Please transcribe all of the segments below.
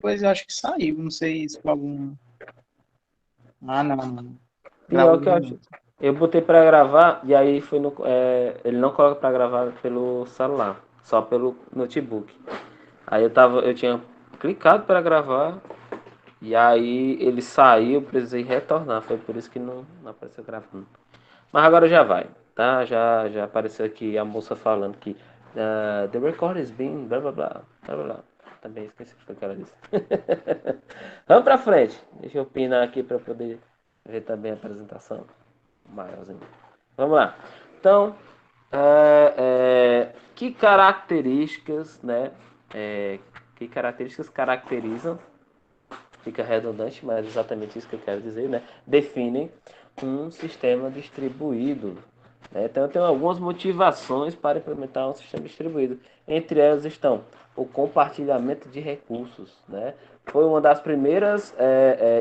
Pois eu acho que saiu, não sei se foi algum. Ah, não, não. Pior Gravou que eu mesmo acho. não. Eu botei pra gravar e aí foi no. Ele não coloca pra gravar pelo celular, só pelo notebook. Aí eu tinha clicado pra gravar e aí ele saiu, eu precisei retornar. Foi por isso que não apareceu gravando. Mas agora já vai, tá? Já apareceu aqui a moça falando que the record is being blá blá blá, blá blá blá. Também esqueci o que foi que ela disse. Vamos pra frente. Deixa eu pinar aqui pra poder ver também a apresentação maiorzinho. Vamos lá. Então, que características, né? Que características caracterizam, fica redundante, mas é exatamente isso que eu quero dizer, né? Definem um sistema distribuído. Né? Então, eu tenho algumas motivações para implementar um sistema distribuído. Entre elas estão o compartilhamento de recursos. Né? Foi uma das primeiras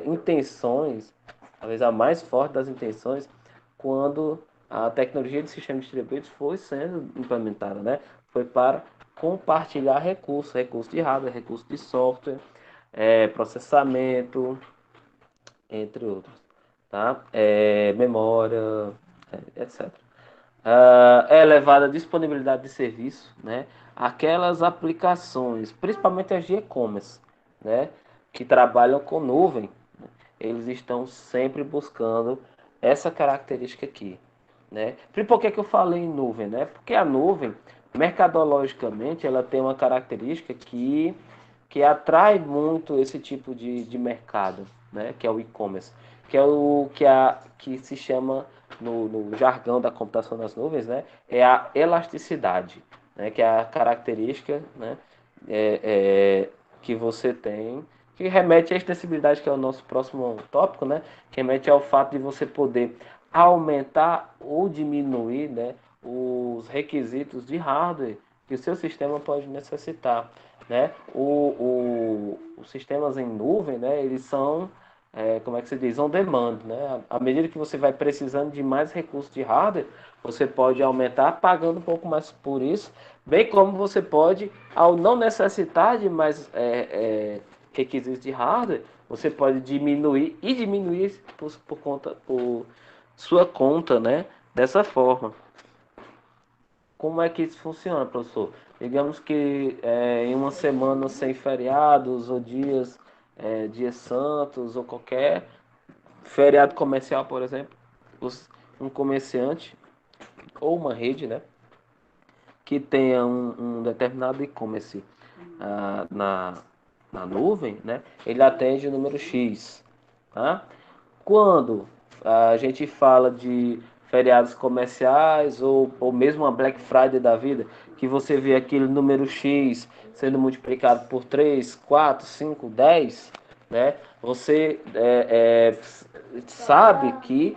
intenções, talvez a mais forte das intenções, quando a tecnologia de sistemas distribuídos foi sendo implementada. Né? Foi para compartilhar recursos, recursos de hardware, recursos de software, processamento, entre outros, tá? Memória, etc. Elevada disponibilidade de serviço, né? Aquelas aplicações, principalmente as de e-commerce, né? Que trabalham com nuvem, né? Eles estão sempre buscando essa característica aqui, né? E por que eu falei em nuvem, né? Porque a nuvem, mercadologicamente, ela tem uma característica que atrai muito esse tipo de mercado, né? Que é o e-commerce, que é o que se chama no jargão da computação nas nuvens, né? É a elasticidade, né? Que é a característica, né? É, é, que você tem, que remete à extensibilidade, que é o nosso próximo tópico, né? Que remete ao fato de você poder aumentar ou diminuir, né? Os requisitos de hardware que o seu sistema pode necessitar, né? Os sistemas em nuvem, né? Eles são, como é que se diz, on demand, né? À medida que você vai precisando de mais recursos de hardware, você pode aumentar pagando um pouco mais por isso, bem como você pode, ao não necessitar de mais requisitos de hardware, você pode diminuir e diminuir por sua conta, né? Dessa forma. Como é que isso funciona, professor? Digamos que em uma semana sem feriados ou dias santos ou qualquer feriado comercial, por exemplo, um comerciante ou uma rede, né, que tenha um determinado e-commerce na, na nuvem, né, ele atende o número X, tá? Quando a gente fala de feriados comerciais ou mesmo uma Black Friday da vida, que você vê aquele número X sendo multiplicado por 3, 4, 5, 10, né? Você sabe que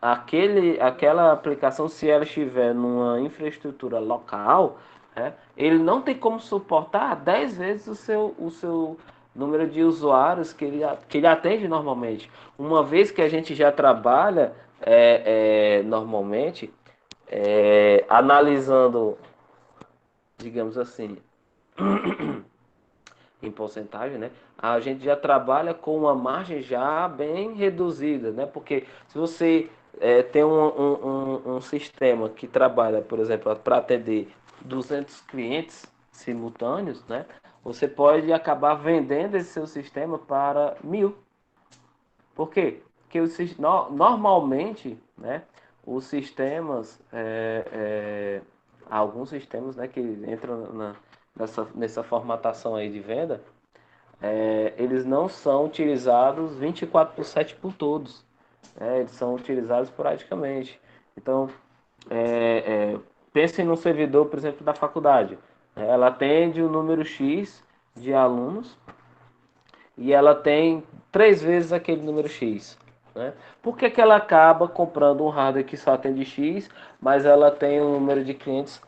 aquela aplicação, se ela estiver numa infraestrutura local, né, ele não tem como suportar 10 vezes o seu número de usuários que ele atende normalmente. Uma vez que a gente já trabalha normalmente analisando, digamos assim, em porcentagem, né? A gente já trabalha com uma margem já bem reduzida, né? Porque se você tem um sistema que trabalha, por exemplo, para atender 200 clientes simultâneos, né? Você pode acabar vendendo esse seu sistema para 1.000. Por quê? Porque normalmente, né, os sistemas, alguns sistemas, né, que entram nessa formatação aí de venda, eles não são utilizados 24 por 7 por todos. Né? Eles são utilizados esporadicamente. Então, é, é, pensem num servidor, por exemplo, da faculdade. Ela atende o número X de alunos e ela tem 3 vezes aquele número X. Né? Por que ela acaba comprando um hardware que só atende X, mas ela tem um número de clientes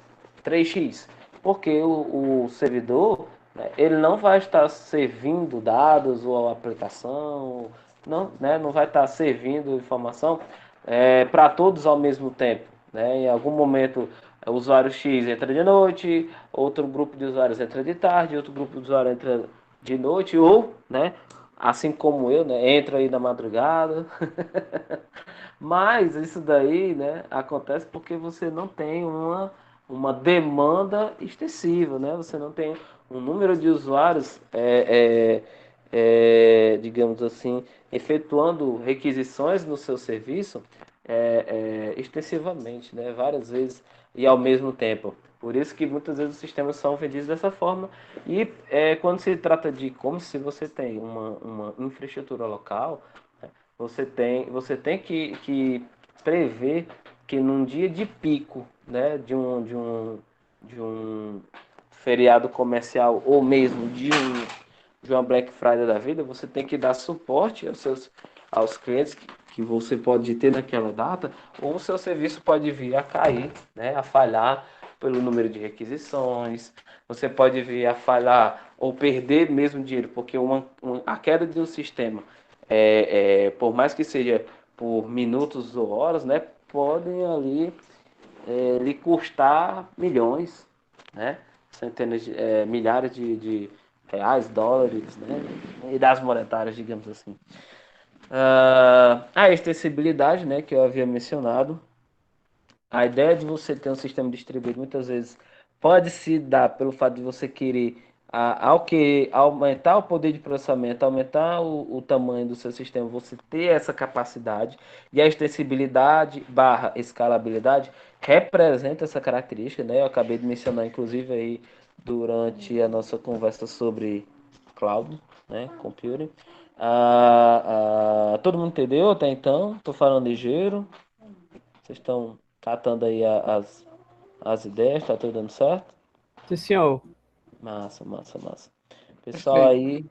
3x? Porque o servidor, né, ele não vai estar servindo dados ou aplicação, não, né, não vai estar servindo informação para todos ao mesmo tempo. Né? Em algum momento, o usuário X entra de noite, outro grupo de usuários entra de tarde, outro grupo de usuários entra de noite ou, né, assim como eu, né, entra aí na madrugada. Mas isso daí, né, acontece porque você não tem uma demanda extensiva, né? Você não tem um número de usuários, digamos assim, efetuando requisições no seu serviço extensivamente, né? Várias vezes e ao mesmo tempo. Por isso que muitas vezes os sistemas são vendidos dessa forma. E quando se trata de como se você tem uma infraestrutura local, você tem que prever que num dia de pico, né, de um feriado comercial ou mesmo de uma Black Friday da vida, você tem que dar suporte aos clientes que você pode ter naquela data, ou o seu serviço pode vir a cair, né, a falhar pelo número de requisições, você pode vir a falhar ou perder mesmo dinheiro, porque a queda de um sistema por mais que seja por minutos ou horas, né, podem ali lhe custar milhões, né, centenas milhares de reais, dólares, né, e das monetárias, digamos assim. A extensibilidade, né, que eu havia mencionado, a ideia de você ter um sistema distribuído muitas vezes pode se dar pelo fato de você querer ao que aumentar o poder de processamento, aumentar o tamanho do seu sistema, você ter essa capacidade e a extensibilidade barra escalabilidade representa essa característica, né? Eu acabei de mencionar inclusive aí durante a nossa conversa sobre cloud, né? Computing. Todo mundo entendeu até então? Estou falando ligeiro. Vocês estão catando aí as ideias, tá tudo dando certo? Sim, senhor. Massa, massa, massa. Pessoal Perfeito. aí,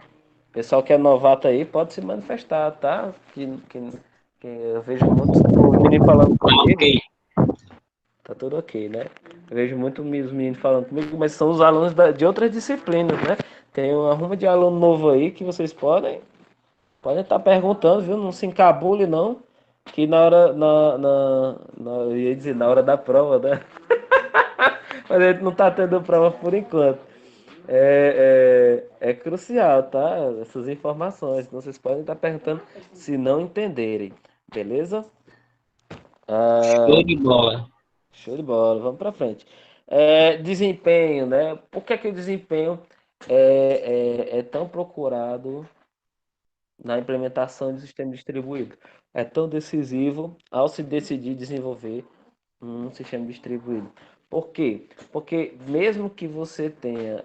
pessoal que é novato aí, pode se manifestar, tá? Que eu vejo muitos meninos falando comigo, tá tudo ok, né? Eu vejo muito os meninos falando comigo, mas são os alunos de outras disciplinas, né? Tem uma ruma de aluno novo aí que vocês podem estar perguntando, viu? Não se encabule, não. Que na hora, eu ia dizer, na hora da prova, né? Mas a gente não tá tendo prova por enquanto. É crucial, tá? Essas informações. Então vocês podem estar perguntando se não entenderem. Beleza? Show de bola. Show de bola. Vamos para frente. Desempenho, né? Por que que o desempenho é tão procurado na implementação de sistema distribuído? É tão decisivo ao se decidir desenvolver um sistema distribuído. Por quê? Porque mesmo que você tenha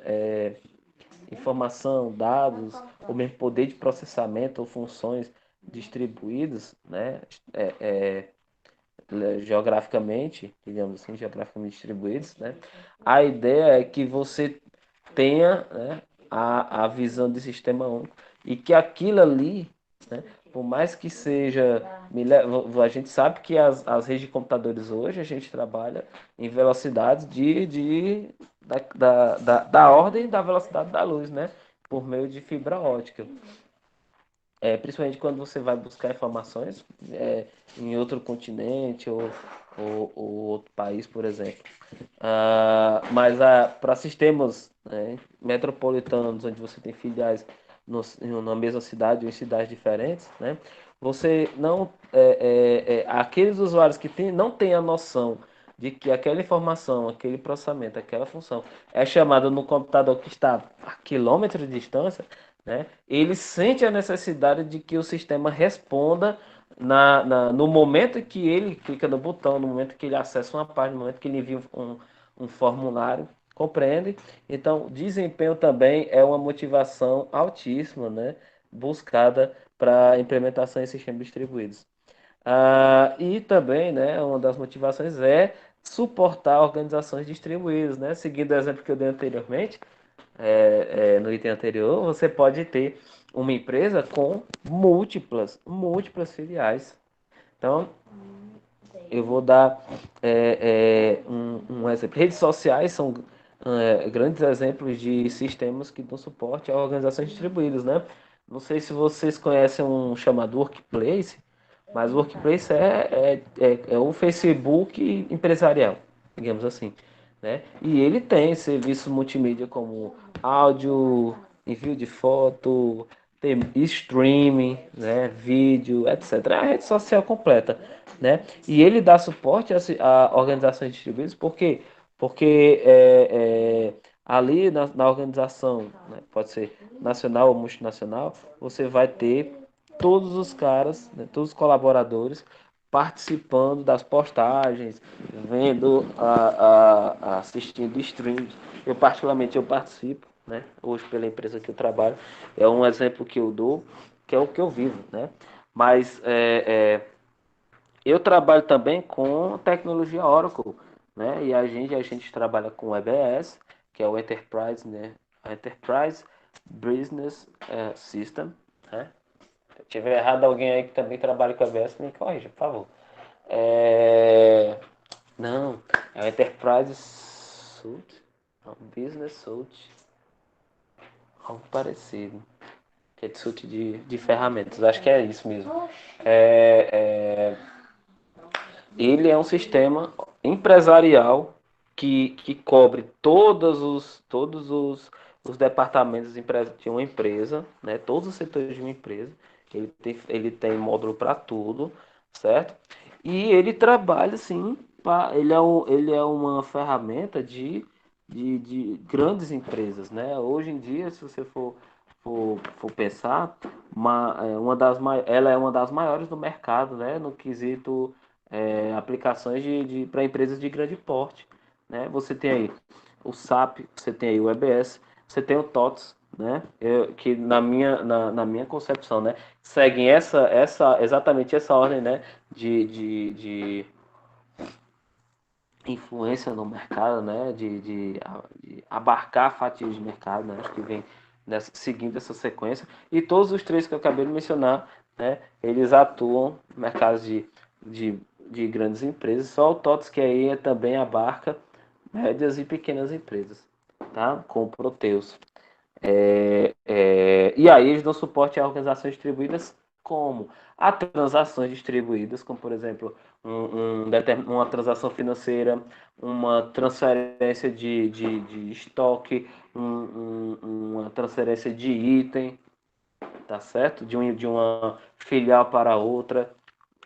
informação, dados, ou mesmo poder de processamento ou funções distribuídas, né, é, geograficamente, digamos assim, geograficamente distribuídos, né, a ideia é que você tenha, né, a visão de sistema único e que aquilo ali, né, por mais que seja. A gente sabe que as redes de computadores hoje a gente trabalha em velocidades da ordem da velocidade da luz, né? Por meio de fibra ótica. Principalmente quando você vai buscar informações em outro continente ou outro país, por exemplo. Mas para sistemas, né, metropolitanos, onde você tem filiais na mesma cidade ou em cidades diferentes, né, você não. Aqueles usuários que não têm a noção de que aquela informação, aquele processamento, aquela função é chamada no computador que está a quilômetros de distância, né, ele sente a necessidade de que o sistema responda no momento que ele clica no botão, no momento que ele acessa uma página, no momento que ele envia um formulário, compreende? Então, desempenho também é uma motivação altíssima, né, buscada para implementação em sistemas distribuídos. E também, né, uma das motivações é suportar organizações distribuídas, né? Seguindo o exemplo que eu dei anteriormente, no item anterior, você pode ter uma empresa com múltiplas filiais. Então, eu vou dar um exemplo. Redes sociais são grandes exemplos de sistemas que dão suporte a organizações distribuídas, né? Não sei se vocês conhecem um chamado Workplace, mas o Workplace é o Facebook empresarial, digamos assim, né? E ele tem serviços multimídia como áudio, envio de foto, tem streaming, né, vídeo, etc. É a rede social completa, né? E ele dá suporte a organizações distribuídas, por quê? Porque ali na organização, né, pode ser nacional ou multinacional, você vai ter todos os caras, né, todos os colaboradores participando das postagens, vendo, assistindo streams. Eu particularmente eu participo, né? Hoje pela empresa que eu trabalho, é um exemplo que eu dou, que é o que eu vivo, né? Mas eu trabalho também com tecnologia Oracle, né? E a gente trabalha com o EBS, que é o Enterprise, né? Enterprise Business System, né? Se tiver errado alguém aí que também trabalha com EBS, me corrija, por favor. Não, é o Enterprise Suite, não, Business Suite, algo parecido, que é de suite de ferramentas, acho que é isso mesmo. É, Ele é um sistema empresarial que cobre todos os departamentos de uma empresa, né? Todos os setores de uma empresa. Ele tem módulo para tudo, certo? E ele trabalha, assim, ele é uma ferramenta de grandes empresas, né? Hoje em dia, se você for pensar, ela é uma das maiores do mercado, né? No quesito aplicações para empresas de grande porte, né? Você tem aí o SAP, você tem aí o EBS, você tem o TOTS, né? Que na minha concepção, né? Seguem exatamente essa ordem, né? De influência no mercado, né? De abarcar fatias de mercado, né? Acho que vem seguindo essa sequência. E todos os três que eu acabei de mencionar, né? Eles atuam no mercado de, de grandes empresas. Só o TOTS que aí também abarca médias e pequenas empresas, tá? Com o Proteus. E aí eles dão suporte a organizações distribuídas como a transações distribuídas, como por exemplo uma transação financeira, uma transferência de estoque, uma transferência de item, tá certo? De uma filial para outra,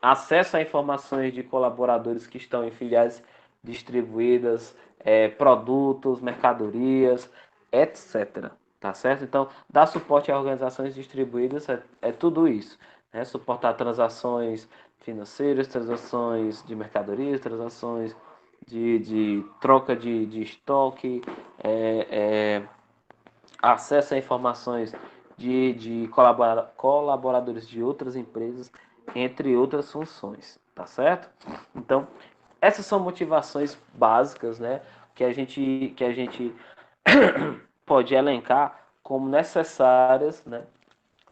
acesso a informações de colaboradores que estão em filiais distribuídas, produtos, mercadorias, etc. Tá certo? Então, dar suporte a organizações distribuídas é tudo isso. Né? Suportar transações financeiras, transações de mercadorias, transações de troca de estoque, acesso a informações de colaboradores de outras empresas, entre outras funções, tá certo? Então, essas são motivações básicas, né, que a gente pode elencar como necessárias, né,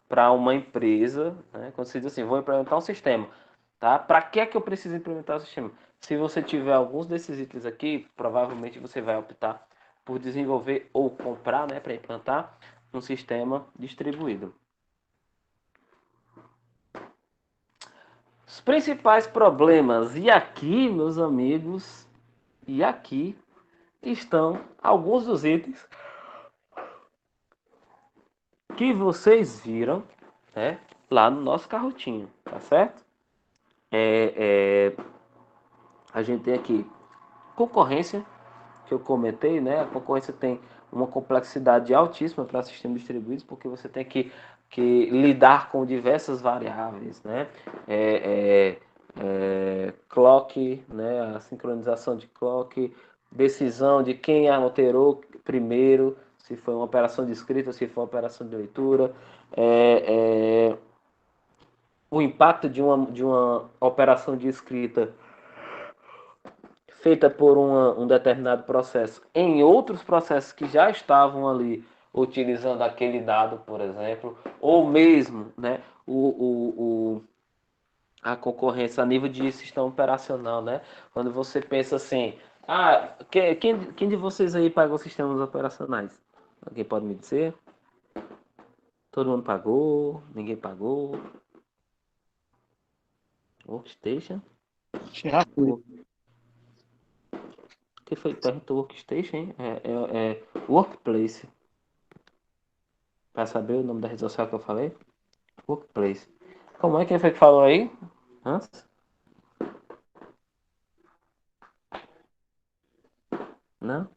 para uma empresa, né, quando você diz assim, vou implementar um sistema, tá? Para que é que eu preciso implementar o sistema? Se você tiver alguns desses itens aqui, provavelmente você vai optar por desenvolver ou comprar, né, para implantar um sistema distribuído. Os principais problemas, e aqui, meus amigos, e aqui estão alguns dos itens que vocês viram, né, lá no nosso carrotinho, tá certo? A gente tem aqui concorrência, que eu comentei, né? A concorrência tem uma complexidade altíssima para sistemas distribuídos, porque você tem que lidar com diversas variáveis, né? Clock, né? A sincronização de clock, decisão de quem alterou primeiro, se foi uma operação de escrita, se foi uma operação de leitura, o impacto de uma operação de escrita feita por um determinado processo em outros processos que já estavam ali utilizando aquele dado, por exemplo, ou mesmo, né, a concorrência a nível de sistema operacional, né? Quando você pensa assim, quem de vocês aí pagou sistemas operacionais? Alguém pode me dizer? Todo mundo pagou? Ninguém pagou? Workstation? Já fui. Que foi? Perguntou Workstation, hein? Workplace. Para saber o nome da rede social que eu falei? Workplace. Como é? Quem foi que falou aí? Antes? Não?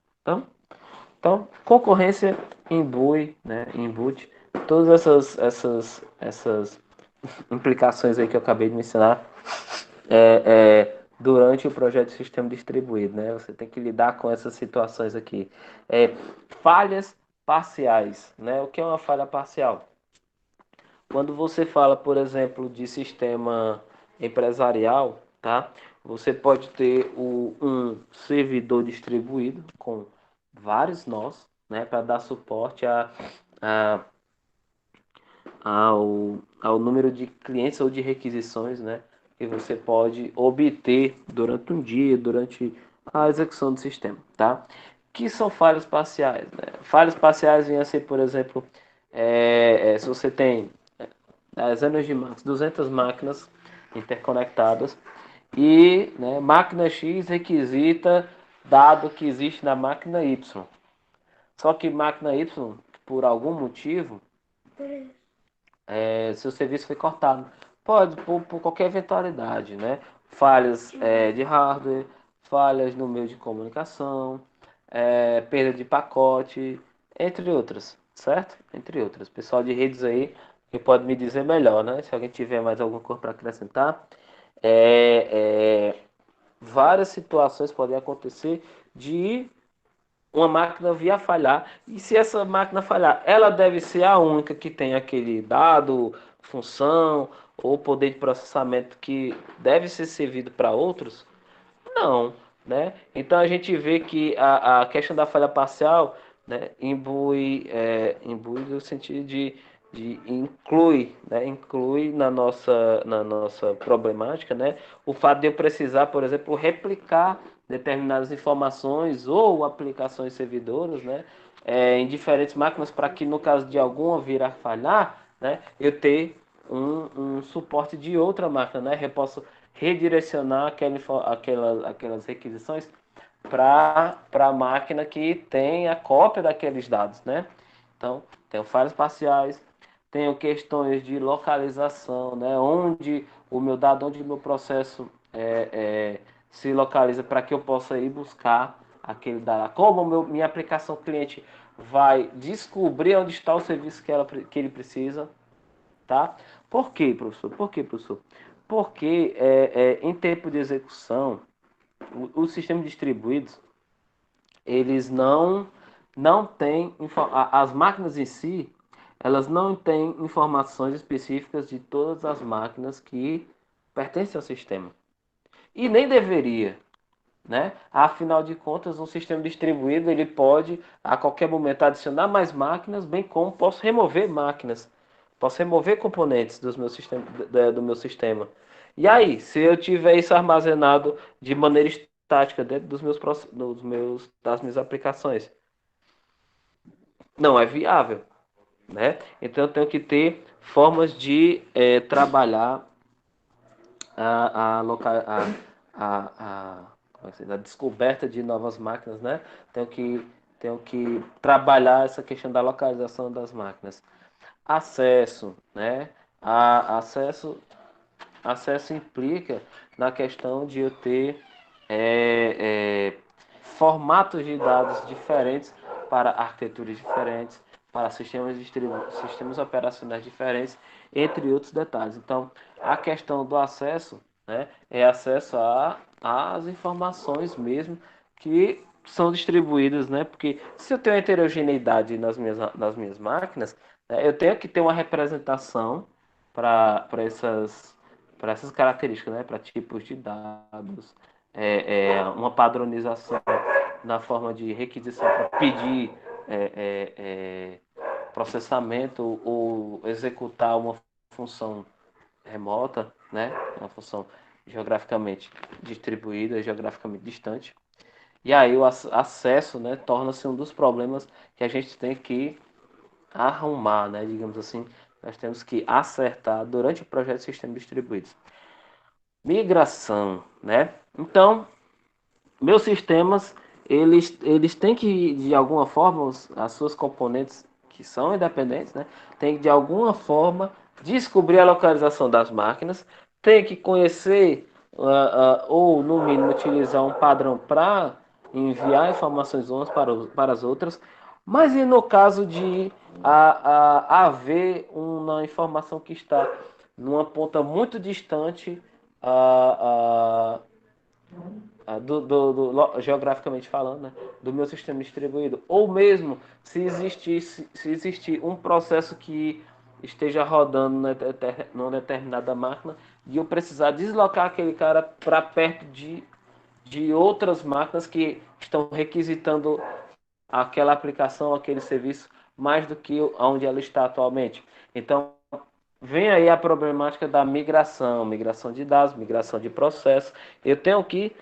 Então, concorrência, imbui, né? Inboot, todas essas implicações aí que eu acabei de mencionar durante o projeto de sistema distribuído, né? Você tem que lidar com essas situações aqui. Falhas parciais, né? O que é uma falha parcial? Quando você fala, por exemplo, de sistema empresarial, tá? Você pode ter um servidor distribuído com vários nós, né? Para dar suporte a ao número de clientes ou de requisições, né, que você pode obter durante um dia, durante a execução do sistema, tá? Que são falhas parciais, né? Falhas parciais vêm a ser, por exemplo, se você tem dezenas de máquinas, 200 máquinas interconectadas e, né, máquina X requisita dado que existe na máquina Y. Só que máquina Y, por algum motivo, seu serviço foi cortado. Pode, por qualquer eventualidade, né? Falhas de hardware, falhas no meio de comunicação, perda de pacote, entre outras, certo? Entre outras. Pessoal de redes aí que pode me dizer melhor, né? Se alguém tiver mais alguma coisa para acrescentar. Várias situações podem acontecer de uma máquina vir a falhar. E se essa máquina falhar, ela deve ser a única que tem aquele dado, função ou poder de processamento que deve ser servido para outros? Não, né? Então a gente vê que a questão da falha parcial, né, imbui no sentido de inclui, né, inclui na nossa problemática, né, o fato de eu precisar, por exemplo, replicar determinadas informações ou aplicações servidoras, né, em diferentes máquinas para que no caso de alguma vir a falhar, né, eu ter um suporte de outra máquina, né, eu posso redirecionar aquelas requisições para a máquina que tem a cópia daqueles dados, né? Então, tenho falhas parciais, tenho questões de localização, né? Onde o meu dado, onde o meu processo se localiza para que eu possa ir buscar aquele dado. Como minha aplicação cliente vai descobrir onde está o serviço que ele precisa, tá? Por quê, professor? Por quê, professor? Porque em tempo de execução, os sistemas distribuídos, eles não têm, as máquinas em si, elas não têm informações específicas de todas as máquinas que pertencem ao sistema. E nem deveria, né? Afinal de contas, um sistema distribuído, ele pode, a qualquer momento, adicionar mais máquinas, bem como posso remover máquinas. Posso remover componentes do meu sistema. E aí, se eu tiver isso armazenado de maneira estática dentro das minhas aplicações, não é viável, né? Então eu tenho que ter formas de trabalhar a, a, loca- como é que se diz? A descoberta de novas máquinas, né? Tenho que trabalhar essa questão da localização das máquinas. Acesso, né? Acesso implica na questão de eu ter formatos de dados diferentes para arquiteturas diferentes, para sistemas operacionais diferentes, entre outros detalhes. Então, a questão do acesso, né, é acesso às informações mesmo que são distribuídas, né? Porque se eu tenho heterogeneidade nas minhas máquinas, né, eu tenho que ter uma representação para essas características, né? Para tipos de dados, uma padronização na forma de requisição para pedir processamento ou executar uma função remota, né? Uma função geograficamente distribuída, geograficamente distante. E aí o acesso, né, torna-se um dos problemas que a gente tem que arrumar, né, digamos assim, nós temos que acertar durante o projeto de sistemas distribuídos. Migração, né? Então, meus sistemas, eles têm que, de alguma forma, as suas componentes que são independentes, né, tem que de alguma forma descobrir a localização das máquinas, tem que conhecer ou no mínimo utilizar um padrão para enviar informações umas para as outras, mas e no caso de haver uma informação que está numa ponta muito distante geograficamente falando, né, do meu sistema distribuído, ou mesmo se existir um processo que esteja rodando numa determinada máquina e eu precisar deslocar aquele cara para perto de outras máquinas que estão requisitando aquela aplicação, aquele serviço, mais do que onde ela está atualmente. Então, vem aí a problemática da migração de dados, migração de processos. Eu tenho que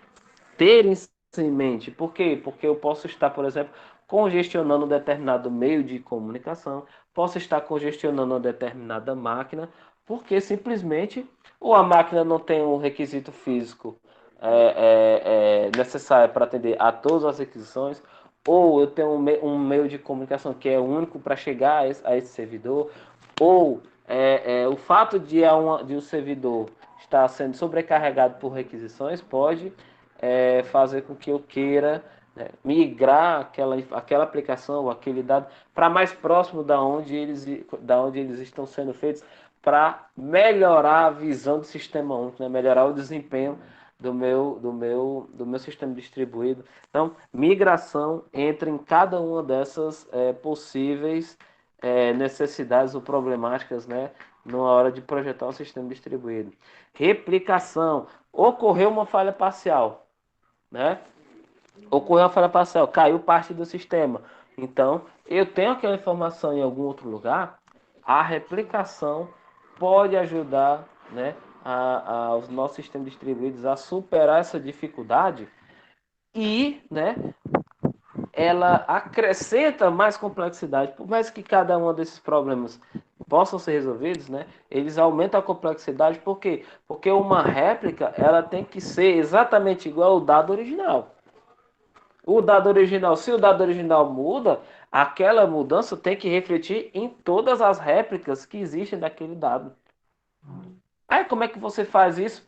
ter isso em mente. Por quê? Porque eu posso estar, por exemplo, congestionando um determinado meio de comunicação, posso estar congestionando uma determinada máquina, porque simplesmente ou a máquina não tem um requisito físico necessário para atender a todas as requisições, ou eu tenho um meio de comunicação que é único para chegar a esse servidor, ou o fato de um servidor estar sendo sobrecarregado por requisições pode fazer com que eu queira, né, migrar aquela aplicação ou aquele dado para mais próximo da onde eles estão sendo feitos, para melhorar a visão do sistema único, né, melhorar o desempenho do meu sistema distribuído. Então, migração entra em cada uma dessas possíveis necessidades ou problemáticas, né, na hora de projetar um sistema distribuído. Replicação. Ocorreu uma falha parcial, né? Ocorreu uma falha parcial, caiu parte do sistema. Então, eu tenho aquela informação em algum outro lugar, a replicação pode ajudar, né, os nossos sistemas distribuídos a superar essa dificuldade e, né, ela acrescenta mais complexidade. Por mais que cada um desses problemas possam ser resolvidos, né, eles aumentam a complexidade. Por quê? Porque uma réplica ela tem que ser exatamente igual ao dado original. O dado original, se o dado original muda, aquela mudança tem que refletir em todas as réplicas que existem daquele dado. Aí como é que você faz isso?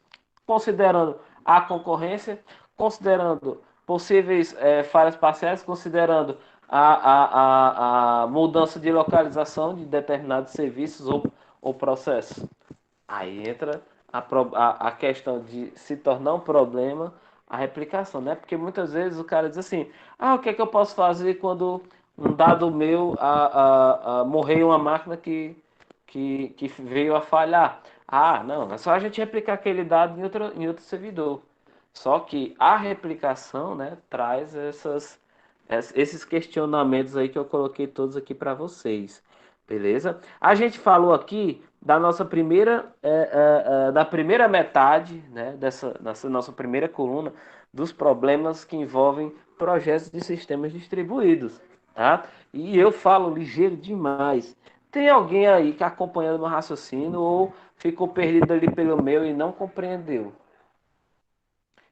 Considerando a concorrência, considerando possíveis falhas parciais, considerando a mudança de localização de determinados serviços ou processos. Aí entra a questão de se tornar um problema a replicação, né? Porque muitas vezes o cara diz assim, o que é que eu posso fazer quando um dado meu morreu uma máquina que veio a falhar? Não, é só a gente replicar aquele dado em outro servidor. Só que a replicação, né, traz esses questionamentos aí que eu coloquei todos aqui para vocês. Beleza? A gente falou aqui da nossa da primeira metade, né, dessa nossa primeira coluna, dos problemas que envolvem projetos de sistemas distribuídos, tá? E eu falo ligeiro demais. Tem alguém aí que acompanhando meu raciocínio ou ficou perdido ali pelo meu e não compreendeu?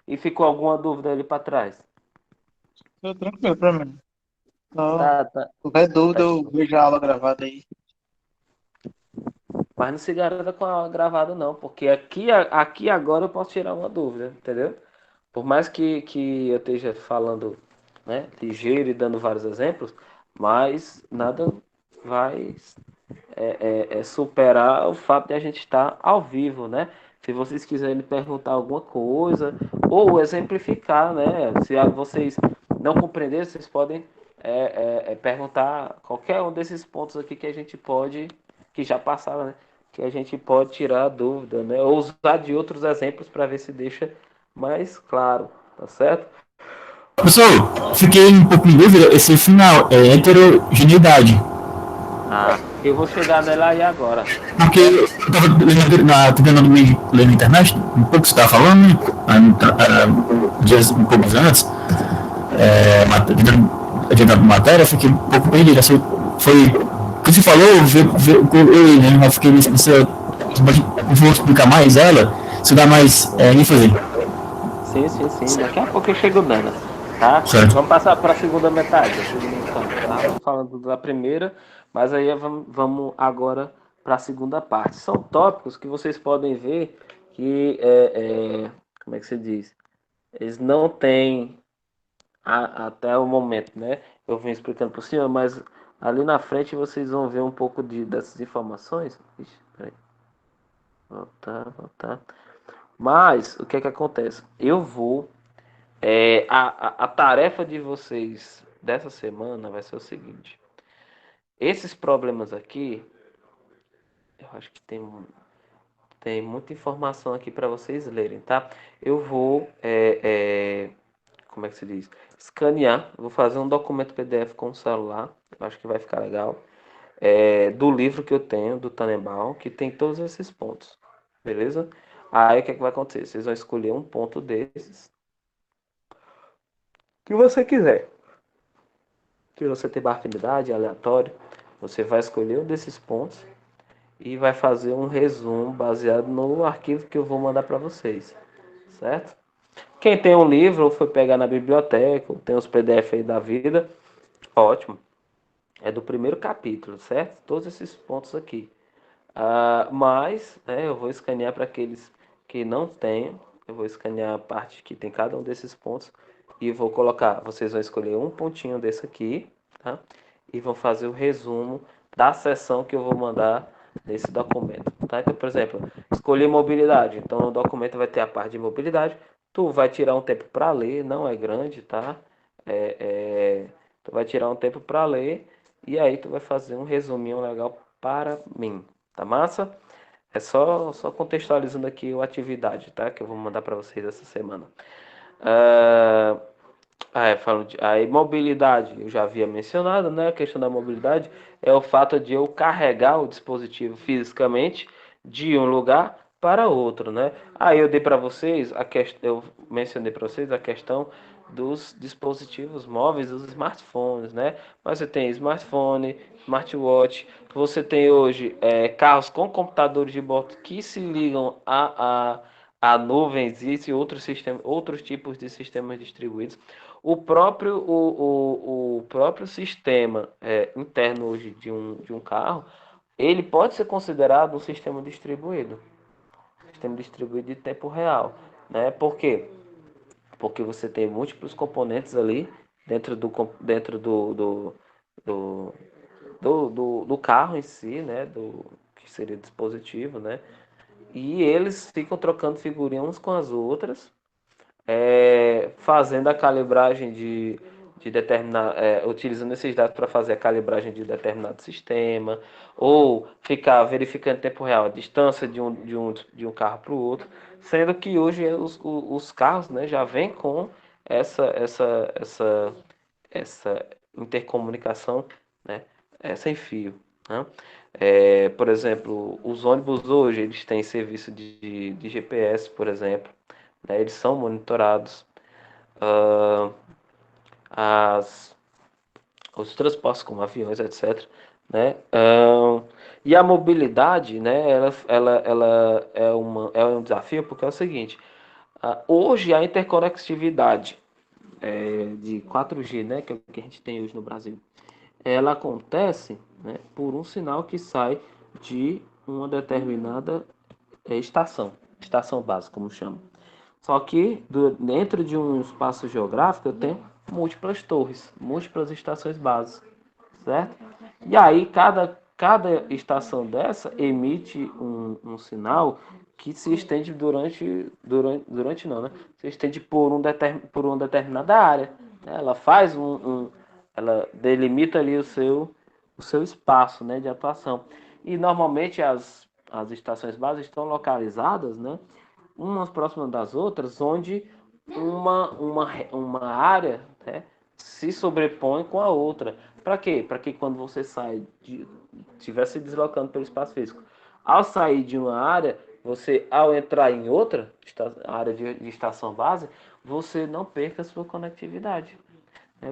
E ficou alguma dúvida ali para trás? Tô tranquilo pra mim. Tá. Qualquer dúvida, eu vejo a aula gravada aí. Mas não se garanta com a aula gravada não, porque aqui agora eu posso tirar uma dúvida, entendeu? Por mais que eu esteja falando, né, ligeiro e dando vários exemplos, mas nada vai superar o fato de a gente estar ao vivo, né? Se vocês quiserem me perguntar alguma coisa ou exemplificar, né? Se vocês não compreenderem, vocês podem perguntar qualquer um desses pontos aqui que a gente pode, que já passaram, né? Que a gente pode tirar a dúvida, né? Ou usar de outros exemplos para ver se deixa mais claro, tá certo? Professor, fiquei um pouco em dúvida, esse final é heterogeneidade. Eu vou chegar nela aí agora. Porque eu estava lendo na internet, um pouco que você estava falando, dias um pouco antes, adiantando matéria, eu fiquei um pouco perdido. Assim, foi o que você falou, eu fiquei nessa. Vou explicar mais ela, se dá mais ênfase. Sim. Daqui a pouco eu chego nela, tá? Certo. Vamos passar para a segunda metade. Tá? Falando da primeira, Mas aí vamos agora para a segunda parte. São tópicos que vocês podem ver que, como é que se diz? Eles não têm até o momento, né? Eu vim explicando por cima, mas ali na frente vocês vão ver um pouco dessas informações. Ixi, peraí. Voltar. Mas, o que é que acontece? Eu vou... a tarefa de vocês dessa semana vai ser o seguinte. Esses problemas aqui, eu acho que tem muita informação aqui para vocês lerem, tá? Eu vou, como é que se diz? Escanear, vou fazer um documento PDF com o celular, eu acho que vai ficar legal, do livro que eu tenho, do Tannenbaum, que tem todos esses pontos, beleza? Aí o que é que vai acontecer? Vocês vão escolher um ponto desses que você quiser. Que você tem afinidade, aleatório, você vai escolher um desses pontos e vai fazer um resumo baseado no arquivo que eu vou mandar para vocês, certo? Quem tem um livro ou foi pegar na biblioteca, ou tem os PDF aí da vida, ótimo. É do primeiro capítulo, certo? Todos esses pontos aqui. Mas, né, eu vou escanear para aqueles que não têm. Eu vou escanear a parte que tem cada um desses pontos e vou colocar. Vocês vão escolher um pontinho desse aqui, tá? E vão fazer o resumo da seção que eu vou mandar nesse documento, tá? Então, por exemplo, escolhi mobilidade. Então, no documento vai ter a parte de mobilidade. Tu vai tirar um tempo para ler, não é grande, tá? Tu vai tirar um tempo para ler e aí tu vai fazer um resuminho legal para mim. Tá massa? É só contextualizando aqui a atividade, tá? Que eu vou mandar para vocês essa semana. Falo de a mobilidade, eu já havia mencionado, né? A questão da mobilidade é o fato de eu carregar o dispositivo fisicamente de um lugar para outro, né? Aí eu dei para vocês eu mencionei para vocês a questão dos dispositivos móveis, dos smartphones, né? Mas você tem smartphone, smartwatch, você tem hoje carros com computadores de bordo que se ligam a nuvens e outros tipos de sistemas distribuídos. O próprio sistema interno hoje de um carro, ele pode ser considerado um sistema distribuído de tempo real, né? Por quê? Porque você tem múltiplos componentes ali dentro do carro em si, né? Que seria o dispositivo, né? E eles ficam trocando figurinhas uns com as outras, fazendo a calibragem de determinar, utilizando esses dados para fazer a calibragem de determinado sistema, ou ficar verificando em tempo real a distância de um carro para o outro, sendo que hoje os carros, né, já vêm com essa intercomunicação, né, sem fio, né? Por exemplo, os ônibus hoje eles têm serviço de GPS, por exemplo, né, eles são monitorados. Os transportes como aviões, etc. Né? E a mobilidade, né, ela é um desafio porque é o seguinte, hoje a interconectividade de 4G, né, que é o que a gente tem hoje no Brasil, ela acontece, né, por um sinal que sai de uma determinada estação base, como chama. Só que dentro de um espaço geográfico eu tenho múltiplas torres, múltiplas estações base, certo? E aí cada estação dessa emite um sinal que se estende durante não, né? Se estende por uma determinada área, né? Ela faz ela delimita ali o seu espaço, né, de atuação. E normalmente as estações base estão localizadas, né, umas próximas das outras, onde uma área, né, se sobrepõe com a outra. Para quê? Para que quando você estiver se deslocando pelo espaço físico, ao sair de uma área, você, ao entrar em outra área de estação base, você não perca a sua conectividade.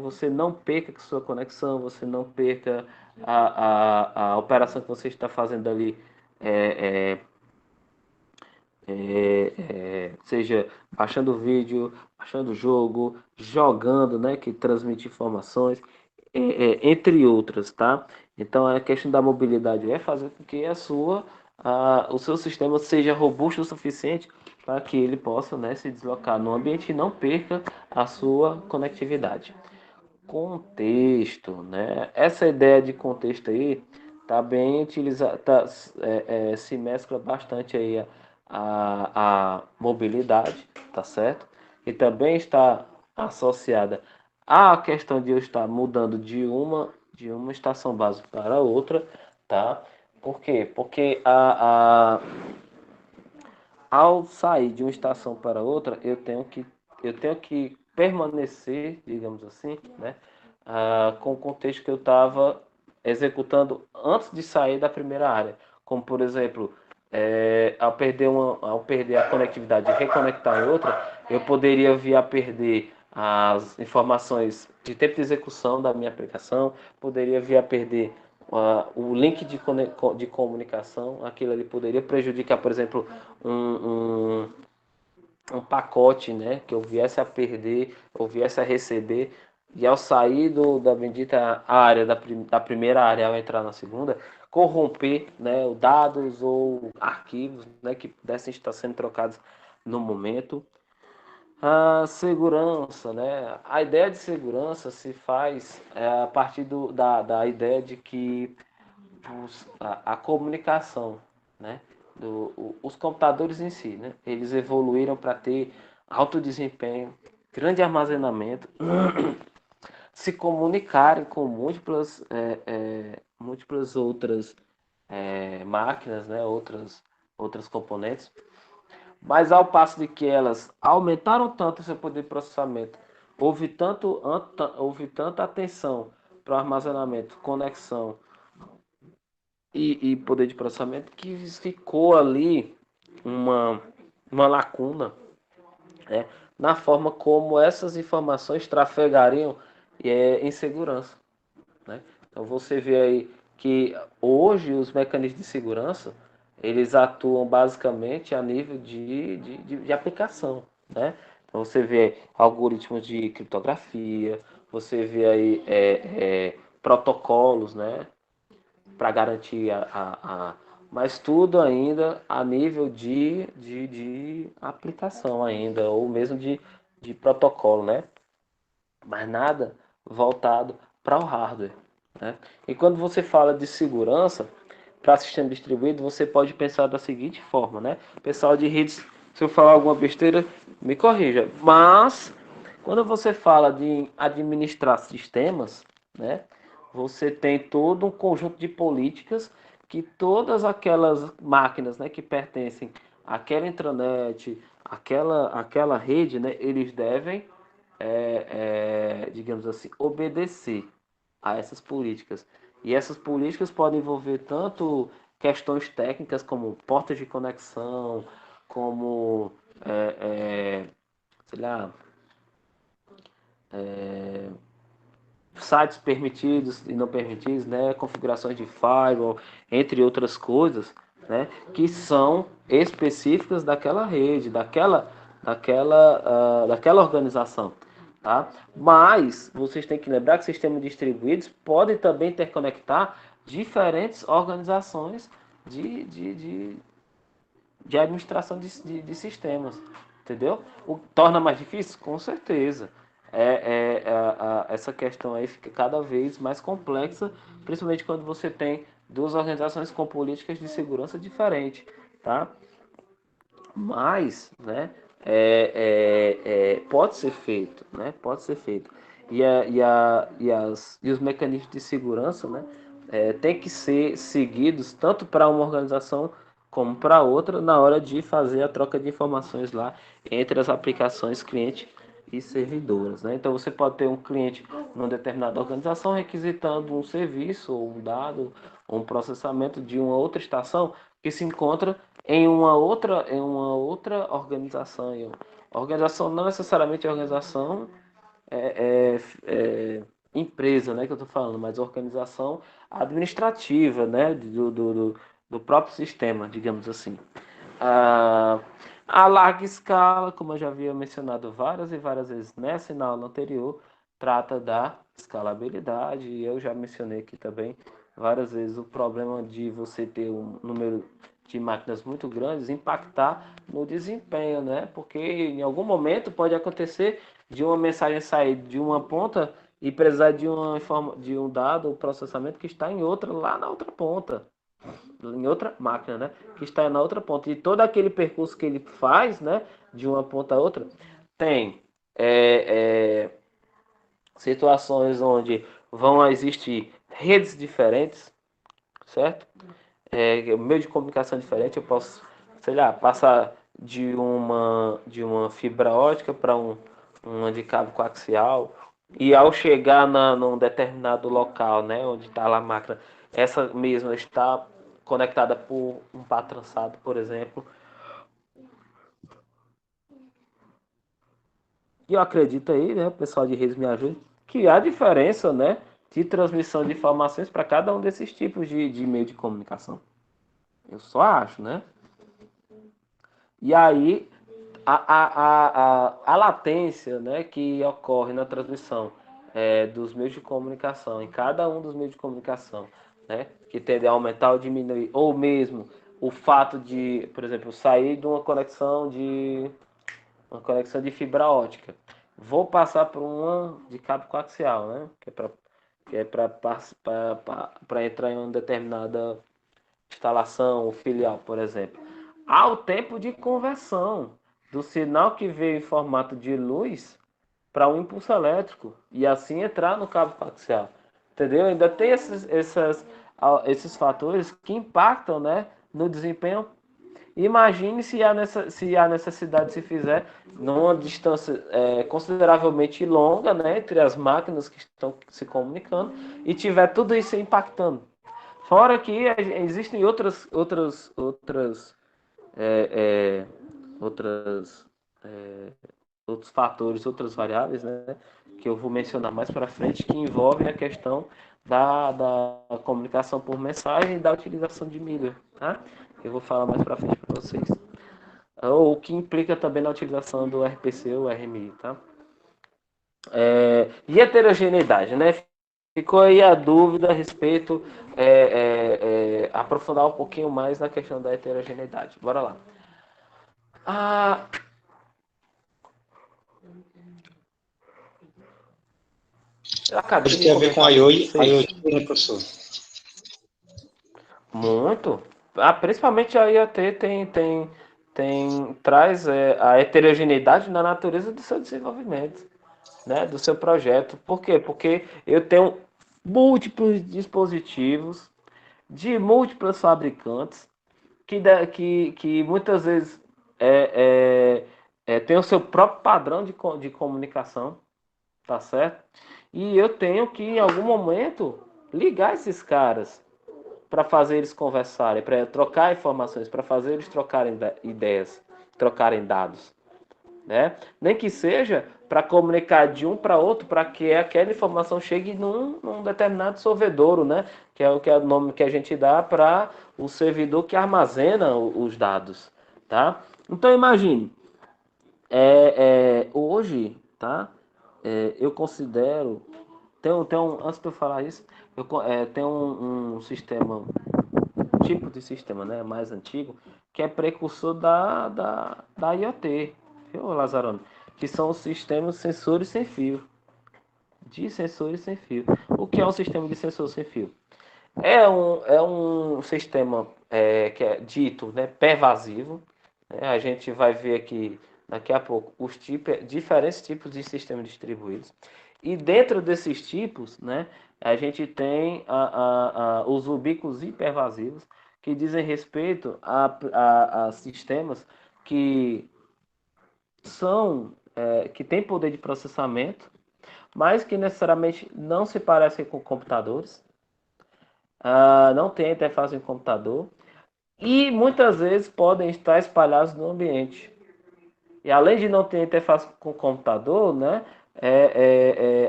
Você não perca a sua conexão, você não perca a operação que você está fazendo ali, seja baixando vídeo, baixando jogo, jogando, né, que transmite informações, entre outras, tá? Então, a questão da mobilidade é fazer com que o seu sistema seja robusto o suficiente para que ele possa, né, se deslocar no ambiente e não perca a sua conectividade. Contexto, né? Essa ideia de contexto aí tá bem utilizada, se mescla bastante aí a mobilidade, tá certo? E também está associada à questão de eu estar mudando de uma estação base para outra, tá? Por quê? Porque ao sair de uma estação para outra, eu tenho que permanecer, digamos assim, né, com o contexto que eu estava executando antes de sair da primeira área. Como, por exemplo, ao perder a conectividade e reconectar em outra, eu poderia vir a perder as informações de tempo de execução da minha aplicação, poderia vir a perder o link de comunicação, aquilo ali poderia prejudicar, por exemplo, um, um pacote, né, que eu viesse a perder, ou viesse a receber, e ao sair da bendita área, da primeira área, ao entrar na segunda, corromper, né, os dados ou arquivos, né, que pudessem estar sendo trocados no momento. A segurança, né? A ideia de segurança se faz a partir da ideia de que a comunicação, né? Os computadores em si, né? Eles evoluíram para ter alto desempenho, grande armazenamento, se comunicarem com múltiplas outras máquinas, né? Outras componentes, mas ao passo de que elas aumentaram tanto o seu poder de processamento, houve tanta atenção para o armazenamento, conexão e poder de processamento que ficou ali uma lacuna, né, na forma como essas informações trafegariam em segurança, né? Então você vê aí que hoje os mecanismos de segurança eles atuam basicamente a nível de aplicação, né? Então você vê algoritmos de criptografia, você vê aí protocolos, né, para garantir mas tudo ainda a nível de aplicação ainda, ou mesmo de protocolo, né? Mas nada voltado para o hardware, né? E quando você fala de segurança para sistema distribuído, você pode pensar da seguinte forma, né? Pessoal de redes, se eu falar alguma besteira, me corrija. Mas quando você fala de administrar sistemas, né? Você tem todo um conjunto de políticas que todas aquelas máquinas, né, que pertencem àquela intranet, àquela rede, né, eles devem digamos assim, obedecer a essas políticas. E essas políticas podem envolver tanto questões técnicas como portas de conexão, como, sei lá, sites permitidos e não permitidos, né, configurações de firewall, entre outras coisas, né, que são específicas daquela rede, daquela organização. Tá? Mas vocês têm que lembrar que sistemas distribuídos podem também interconectar diferentes organizações de administração de sistemas. Entendeu? Torna mais difícil? Com certeza. Essa questão aí fica cada vez mais complexa, principalmente quando você tem duas organizações com políticas de segurança diferentes. Tá? Mas, né, pode ser feito, né? Pode ser feito. E os mecanismos de segurança, né, tem que ser seguidos tanto para uma organização como para outra na hora de fazer a troca de informações lá entre as aplicações cliente e servidoras, né? Então você pode ter um cliente numa determinada organização requisitando um serviço ou um dado ou um processamento de uma outra estação que se encontra em uma outra organização. Organização não necessariamente organização empresa, né, que eu estou falando, mas organização administrativa, né, do próprio sistema, digamos assim. A larga escala, como eu já havia mencionado várias e várias vezes nessa e na aula anterior, trata da escalabilidade, e eu já mencionei aqui também várias vezes o problema de você ter um número de máquinas muito grandes impactar no desempenho, né? Porque em algum momento pode acontecer de uma mensagem sair de uma ponta e precisar de um dado, o processamento que está em outra, lá na outra ponta, em outra máquina, né? Que está na outra ponta. E todo aquele percurso que ele faz, né? De uma ponta a outra, tem situações onde vão existir redes diferentes, certo? Meio de comunicação diferente, eu posso, sei lá, passar de uma fibra ótica para uma de cabo coaxial, e ao chegar num determinado local, né, onde está lá a máquina, essa mesma está conectada por um par trançado, por exemplo. E eu acredito aí, né, o pessoal de redes me ajuda, que há diferença, né, de transmissão de informações para cada um desses tipos de meio de comunicação. Eu só acho, né? E aí, a latência, né, que ocorre na transmissão dos meios de comunicação, em cada um dos meios de comunicação, né, que tende a aumentar ou diminuir, ou mesmo o fato de, por exemplo, sair de uma conexão de fibra ótica, vou passar por uma de cabo coaxial, né, que é para entrar em uma determinada instalação ou filial, por exemplo. Há o tempo de conversão do sinal que veio em formato de luz para um impulso elétrico e assim entrar no cabo coaxial. Entendeu? Ainda tem esses fatores que impactam, né, no desempenho. Imagine se a necessidade se fizer numa distância consideravelmente longa, né, entre as máquinas que estão se comunicando e tiver tudo isso impactando. Fora que existem é, outras, outros fatores, outras variáveis, né, que eu vou mencionar mais para frente, que envolvem a questão da comunicação por mensagem e da utilização de mídia, tá? Eu vou falar mais para frente para vocês. O que implica também na utilização do RPC ou RMI, tá? E heterogeneidade, né? Ficou aí a dúvida a respeito, aprofundar um pouquinho mais na questão da heterogeneidade. Bora lá. Eu acabei Isso tem a ver com a IoT, né, professor? Muito. Principalmente a IoT traz a heterogeneidade na natureza do seu desenvolvimento, né, do seu projeto. Por quê? Porque eu tenho múltiplos dispositivos de múltiplos fabricantes que muitas vezes tem o seu próprio padrão de comunicação, tá certo? E eu tenho que, em algum momento, ligar esses caras para fazer eles conversarem, para trocar informações, para fazer eles trocarem ideias, trocarem dados, né? Nem que seja para comunicar de um para outro, para que aquela informação chegue num determinado solvedouro, né? Que é o nome que a gente dá para o servidor que armazena os dados, tá? Então imagine, hoje, tá? Eu considero, antes de eu falar isso, tem um sistema, tipo de sistema, né, mais antigo, que é precursor da IoT, viu, Lazarone? Que são os sistemas sensores sem fio. De sensores sem fio. O que é um sistema de sensor sem fio? É um sistema que é dito, né, pervasivo. Né? A gente vai ver aqui, daqui a pouco, diferentes tipos de sistemas distribuídos. E dentro desses tipos, né, a gente tem os ubíquos hipervasivos, que dizem respeito a sistemas que que têm poder de processamento, mas que necessariamente não se parecem com computadores, não têm interface em computador, e muitas vezes podem estar espalhados no ambiente. E além de não ter interface com o computador, né,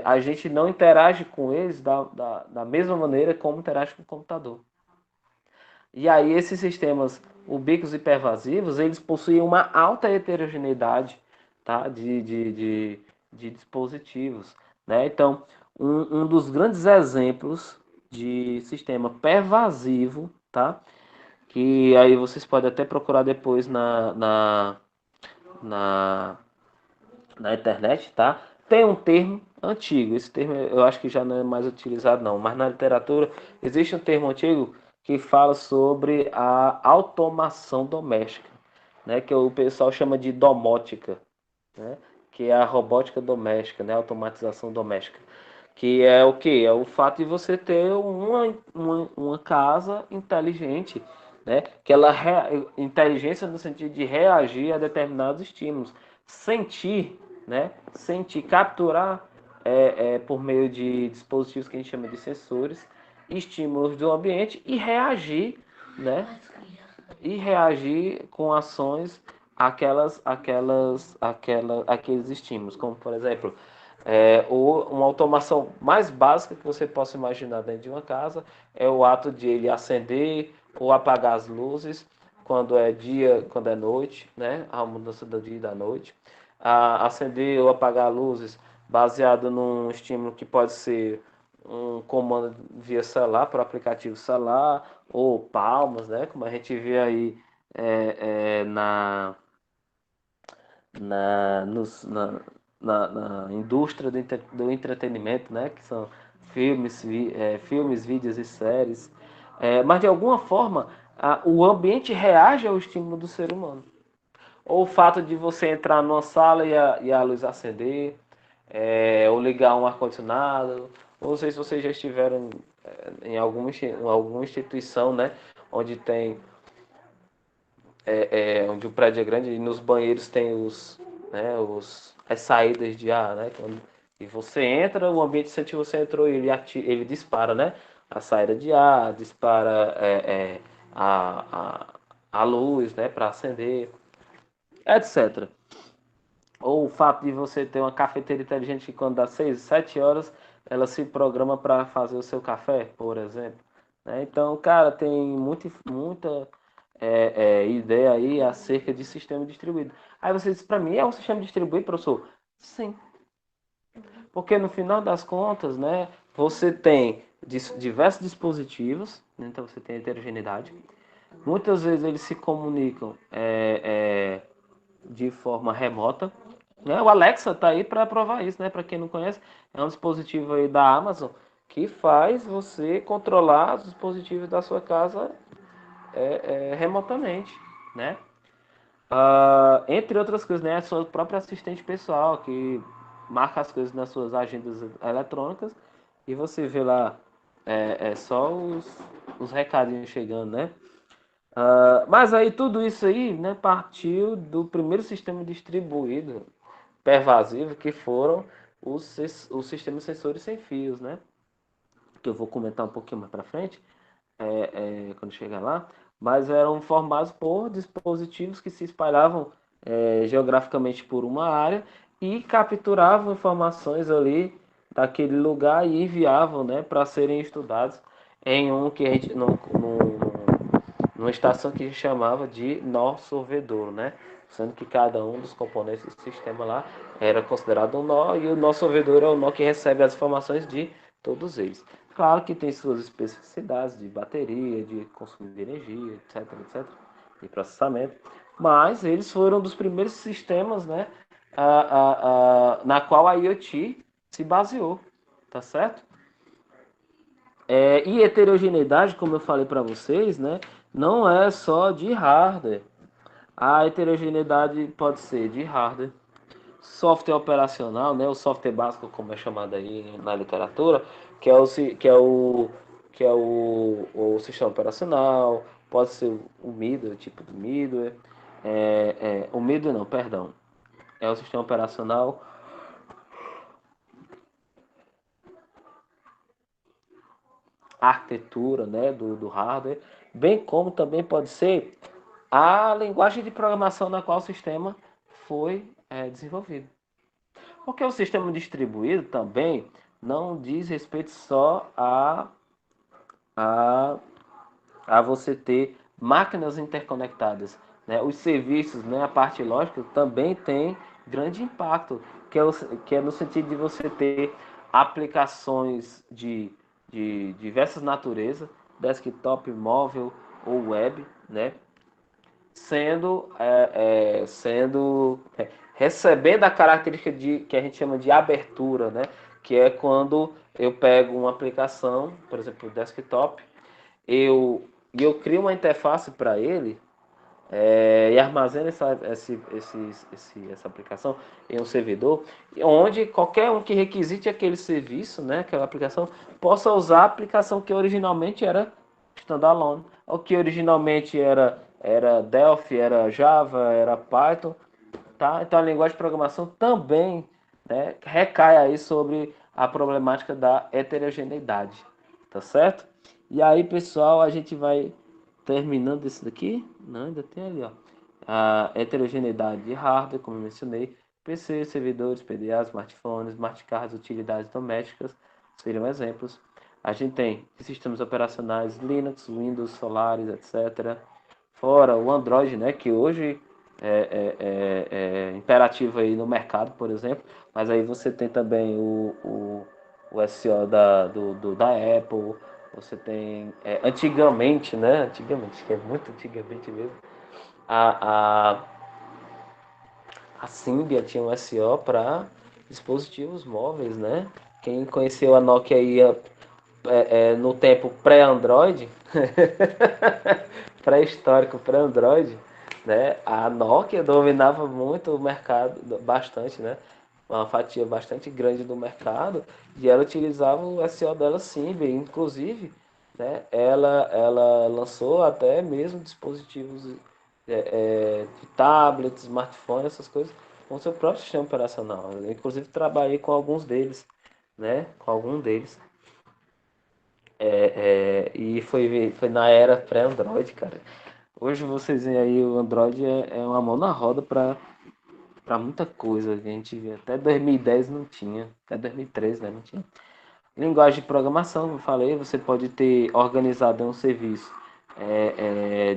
a gente não interage com eles da mesma maneira como interage com o computador. E aí esses sistemas ubíquos e pervasivos, eles possuem uma alta heterogeneidade, tá, de dispositivos. Né? Então, um dos grandes exemplos de sistema pervasivo, tá? Que aí vocês podem até procurar depois na internet, tá? Tem um termo antigo, esse termo eu acho que já não é mais utilizado não, mas na literatura existe um termo antigo que fala sobre a automação doméstica, né? Que o pessoal chama de domótica, né? Que é a robótica doméstica, né? A automatização doméstica. Que é o quê? É o fato de você ter uma casa inteligente, né? Que ela inteligência no sentido de reagir a determinados estímulos, sentir, né? Sentir, capturar por meio de dispositivos que a gente chama de sensores, estímulos do ambiente e reagir, né? E reagir com ações aqueles estímulos, como por exemplo, ou uma automação mais básica que você possa imaginar dentro de uma casa é o ato de ele acender ou apagar as luzes quando é dia, quando é noite, né? A mudança do dia e da noite. Acender ou apagar luzes baseado num estímulo que pode ser um comando via celular, por aplicativo celular, ou palmas, né? Como a gente vê aí na indústria do entretenimento, né? Que são filmes, vídeos e séries. Mas de alguma forma, o ambiente reage ao estímulo do ser humano. Ou o fato de você entrar numa sala e a luz acender, ou ligar um ar-condicionado. Não sei se vocês já estiveram em alguma instituição, né? Onde tem onde o prédio é grande e nos banheiros tem as saídas de ar, né? E você entra, o ambiente sente que você entrou e ele dispara, né? A saída de ar, dispara a luz, né? Para acender, etc. Ou o fato de você ter uma cafeteira inteligente que quando dá 6, 7 horas, ela se programa para fazer o seu café, por exemplo. Né? Então, cara, tem muita ideia aí acerca de sistema distribuído. Aí você diz, para mim, é um sistema distribuído, professor? Sim. Porque no final das contas, né, você tem diversos dispositivos, né, então você tem heterogeneidade. Muitas vezes eles se comunicam de forma remota. Né? O Alexa está aí para provar isso, né? Para quem não conhece, é um dispositivo aí da Amazon que faz você controlar os dispositivos da sua casa remotamente, né? Entre outras coisas, né? A sua própria assistente pessoal que marca as coisas nas suas agendas eletrônicas e você vê lá só os recadinhos chegando, né? Mas aí tudo isso aí, né, partiu do primeiro sistema distribuído pervasivo que foram os sistemas sensores sem fios, né? Que eu vou comentar um pouquinho mais para frente, quando chegar lá. Mas eram formados por dispositivos que se espalhavam geograficamente por uma área e capturavam informações ali daquele lugar e enviavam, né, para serem estudados em que a gente numa estação que a gente chamava de nó sorvedor, né? Sendo que cada um dos componentes do sistema lá era considerado um nó e o nó sorvedor é o nó que recebe as informações de todos eles. Claro que tem suas especificidades de bateria, de consumo de energia, etc, de processamento, mas eles foram dos primeiros sistemas, né, na qual a IoT se baseou, tá certo? E heterogeneidade, como eu falei para vocês, né, não é só de hardware. A heterogeneidade pode ser de hardware, software operacional, né, o software básico, como é chamado aí na literatura, que é o sistema operacional, pode ser o middleware, tipo do middleware, o middleware não, perdão, é o sistema operacional. A arquitetura, né, do hardware, bem como também pode ser a linguagem de programação na qual o sistema foi desenvolvido. Porque o sistema distribuído também não diz respeito só a você ter máquinas interconectadas. Né? Os serviços, né, a parte lógica, também tem grande impacto, que é no sentido de você ter aplicações de de diversas naturezas, desktop, móvel ou web, né? Recebendo a característica que a gente chama de abertura, né? Que é quando eu pego uma aplicação, por exemplo, desktop, eu crio uma interface para ele, e armazena essa aplicação em um servidor, onde qualquer um que requisite aquele serviço, né, aquela aplicação, possa usar a aplicação que originalmente era standalone, ou que originalmente era Delphi, era Java, era Python, tá? Então a linguagem de programação também, né, recai aí sobre a problemática da heterogeneidade, tá certo? E aí, pessoal, a gente vai terminando isso daqui. Não, ainda tem ali, ó. A heterogeneidade de hardware, como eu mencionei, PC, servidores, PDA, smartphones, smart cards, utilidades domésticas, seriam exemplos. A gente tem sistemas operacionais Linux, Windows, Solaris, etc. Fora o Android, né, que hoje é imperativo aí no mercado, por exemplo, mas aí você tem também o SEO da Apple, você tem, antigamente, né, antigamente, que é muito antigamente mesmo, a Symbian tinha um SEO para dispositivos móveis, né? Quem conheceu a Nokia aí no tempo pré-Android, pré-histórico, pré-Android, né? A Nokia dominava muito o mercado, bastante, né? Uma fatia bastante grande do mercado, e ela utilizava o SEO dela Symbian, inclusive, né? Ela lançou até mesmo dispositivos de tablets, smartphones, essas coisas, com seu próprio sistema operacional. Eu, inclusive, trabalhei com alguns deles, né? Com algum deles. E foi na era pré-Android, cara. Hoje vocês veem aí, o Android é uma mão na roda para muita coisa que a gente vê. Até 2010 não tinha, até 2013, né, não tinha. Linguagem de programação, como eu falei, você pode ter organizado em um serviço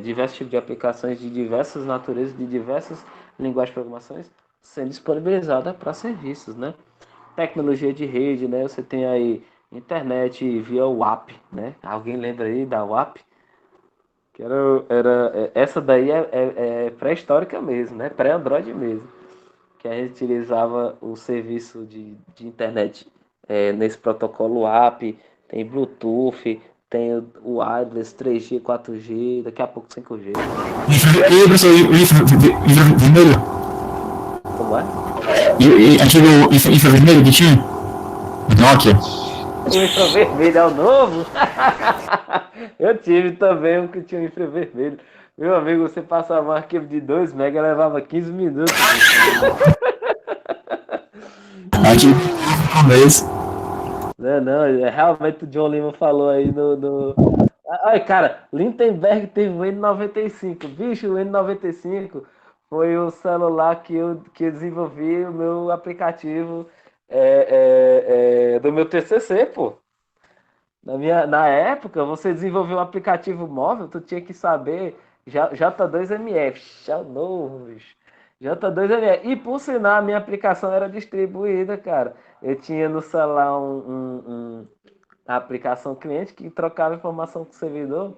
diversos tipos de aplicações de diversas naturezas, de diversas linguagens de programações, sendo disponibilizada para serviços, né? Tecnologia de rede, né? Você tem aí internet via WAP, né? Alguém lembra aí da WAP? Que essa daí é pré-histórica mesmo, né? Pré-Android mesmo. Que a gente utilizava o serviço de internet nesse protocolo WAP, tem Bluetooth, tem o wireless 3G, 4G, daqui a pouco 5G. E professor, o infravermelho? Como é? E antigo infravermelho que tinha? Nokia. O infravermelho é o novo? Eu tive também um que tinha um infravermelho. Meu amigo, você passava um arquivo de 2 MB, levava 15 minutos. Aqui no começo. Não, realmente o John Lima falou aí Ai, cara, Lindenberg teve o N95. Bicho, o N95 foi o celular que eu desenvolvi o meu aplicativo do meu TCC, pô. Na época, você desenvolveu um aplicativo móvel, tu tinha que saber J2MF, já novo, bicho. J2MF. E por sinal, a minha aplicação era distribuída, cara. Eu tinha no celular a aplicação cliente que trocava informação com o servidor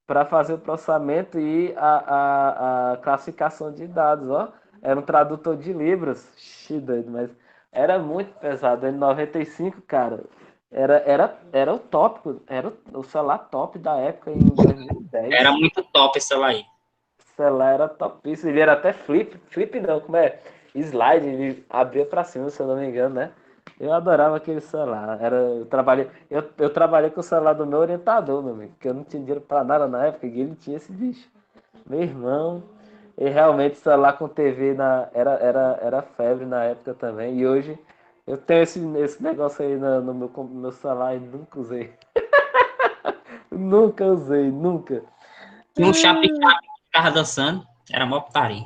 para fazer o processamento e a classificação de dados, ó. Era um tradutor de Libras. Xi, doido, mas era muito pesado. Em 95, cara, era o tópico, era o celular top da época em 2010. Era muito top esse celular aí. O celular era topíssimo. Ele era até flip não, como é? Slide, ele abria para cima, se eu não me engano, né? Eu adorava aquele celular. Eu trabalhei com o celular do meu orientador, meu amigo, porque eu não tinha dinheiro para nada na época e ele tinha esse bicho. Meu irmão, e realmente celular com TV era febre na época também. E hoje eu tenho esse negócio aí no meu celular e nunca usei. Nunca usei, nunca. Tinha um chape que ficava dançando, era mó putaria.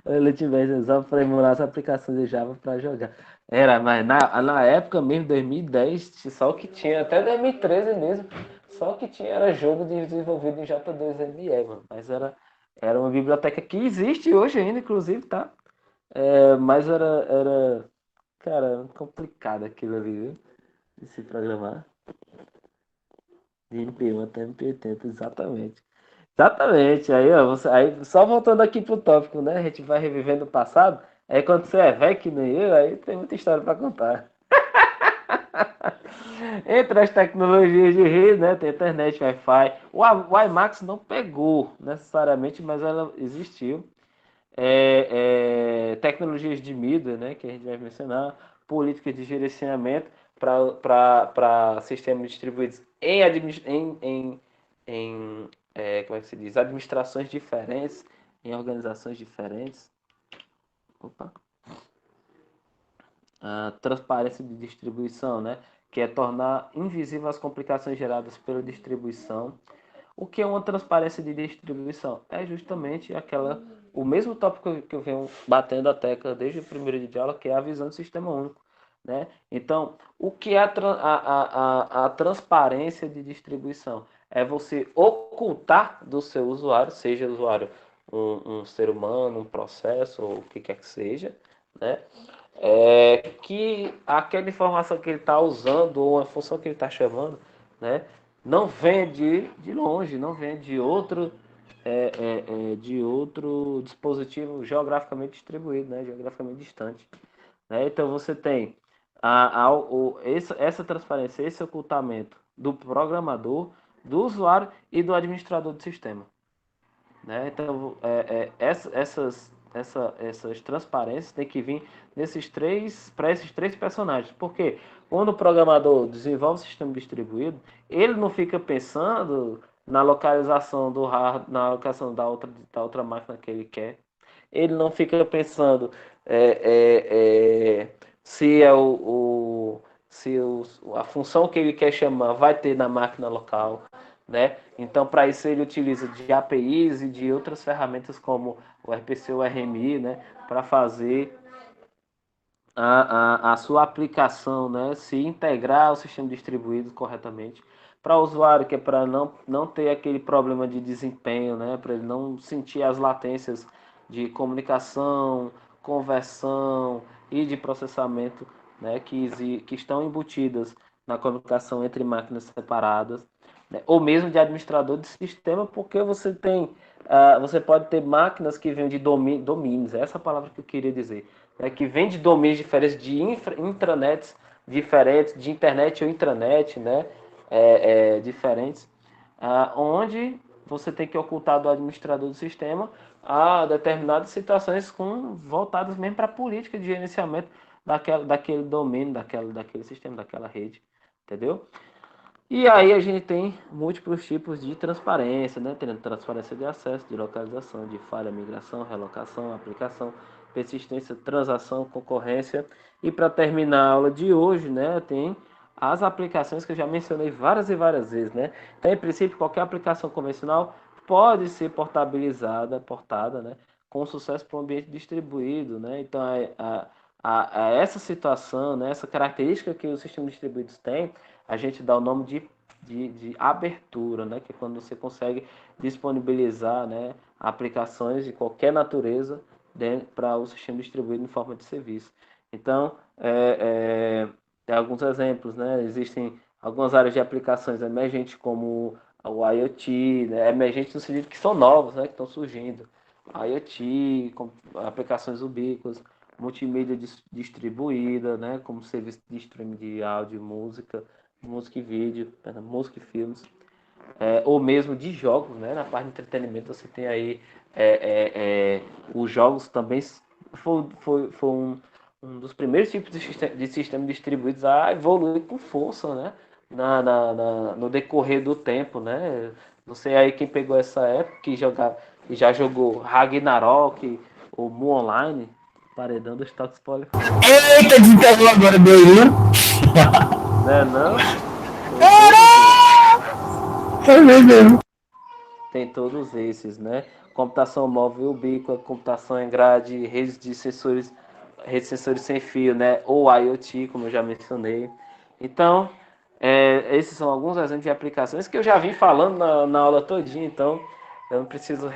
Ele tivesse usado para emular as aplicações de Java para jogar. Era, mas na época mesmo, 2010, só o que tinha, até 2013 mesmo, só o que tinha era jogo desenvolvido em J2ME, mano. Mas era uma biblioteca que existe hoje ainda, inclusive, tá? Mas cara, complicado aquilo ali, viu? de se programar. De MP1 até MP80, exatamente. Exatamente. Aí, ó, aí, só voltando aqui pro tópico, né? A gente vai revivendo o passado. Aí quando você é velho que nem eu, aí tem muita história para contar. Entre as tecnologias de rede, né? Tem internet, Wi-Fi. O IMAX não pegou necessariamente, mas ela existiu. Tecnologias de mídia, né? Que a gente vai mencionar. Políticas de gerenciamento para sistemas distribuídos como é que se diz? Administrações diferentes, em organizações diferentes. Opa. A transparência de distribuição, né? Que é tornar invisível as complicações geradas pela distribuição. O que é uma transparência de distribuição? É justamente o mesmo tópico que eu venho batendo a tecla desde o primeiro dia de aula, que é a visão do sistema único. Né? Então, o que é a transparência de distribuição? É você ocultar do seu usuário, seja usuário um ser humano, um processo, ou o que quer que seja, né? Que aquela informação que ele está usando, ou a função que ele está chamando, né? Não vem de longe, não vem de outro dispositivo geograficamente distribuído, né? Geograficamente distante. Né? Então você tem essa transparência, esse ocultamento do programador, do usuário e do administrador do sistema. Né? Então essas transparências têm que vir para esses três personagens. Porque quando o programador desenvolve o sistema distribuído, ele não fica pensando na localização do hardware, na locação da outra máquina que ele quer. Ele não fica pensando se a função que ele quer chamar vai ter na máquina local. Né? Então, para isso, ele utiliza de APIs e de outras ferramentas como o RPC ou o RMI, né? Para fazer a sua aplicação, né? Se integrar ao sistema distribuído corretamente. Para o usuário, que é para não ter aquele problema de desempenho, né? Para ele não sentir as latências de comunicação, conversão e de processamento, né? Que estão embutidas na comunicação entre máquinas separadas. Né? Ou mesmo de administrador de sistema, porque você pode ter máquinas que vêm de domínios, essa é a palavra que eu queria dizer, né? Que vêm de domínios diferentes, de intranets diferentes, de internet ou intranet, né? Diferentes, onde você tem que ocultar do administrador do sistema a determinadas situações voltadas mesmo para a política de gerenciamento daquele domínio, daquele sistema, daquela rede, entendeu? E aí a gente tem múltiplos tipos de transparência, né? Tendo transparência de acesso, de localização, de falha, migração, relocação, aplicação, persistência, transação, concorrência. E para terminar a aula de hoje, né, tem as aplicações que eu já mencionei várias e várias vezes, né? Então, em princípio, qualquer aplicação convencional pode ser portada, né, com sucesso para um ambiente distribuído, né? Então, essa situação, né, essa característica que os sistemas distribuídos têm, a gente dá o nome de abertura, né? Que é quando você consegue disponibilizar, né, aplicações de qualquer natureza para o sistema distribuído em forma de serviço. Então, tem alguns exemplos, né? Existem algumas áreas de aplicações emergentes, como o IoT, né? Emergentes no sentido que são novos, né? Que estão surgindo. IoT, aplicações ubíquas, multimídia distribuída, né? Como serviço de streaming de áudio, música e vídeo, música e filmes, ou mesmo de jogos, né? Na parte de entretenimento você tem aí os jogos também foi um dos primeiros tipos de sistema distribuídos a evoluir com força, né? No decorrer do tempo, né? Não sei aí quem pegou essa época que já jogou Ragnarok ou Mu Online, paredão dos toques spoiler. Eita, desenterrou agora, doido. Né, não? É mesmo. Tem todos esses, né? Computação móvel ubíqua, computação em grade, redes de sensores sem fio, né? Ou IoT, como eu já mencionei. Então, esses são alguns exemplos de aplicações que eu já vim falando na aula todinha, então eu não preciso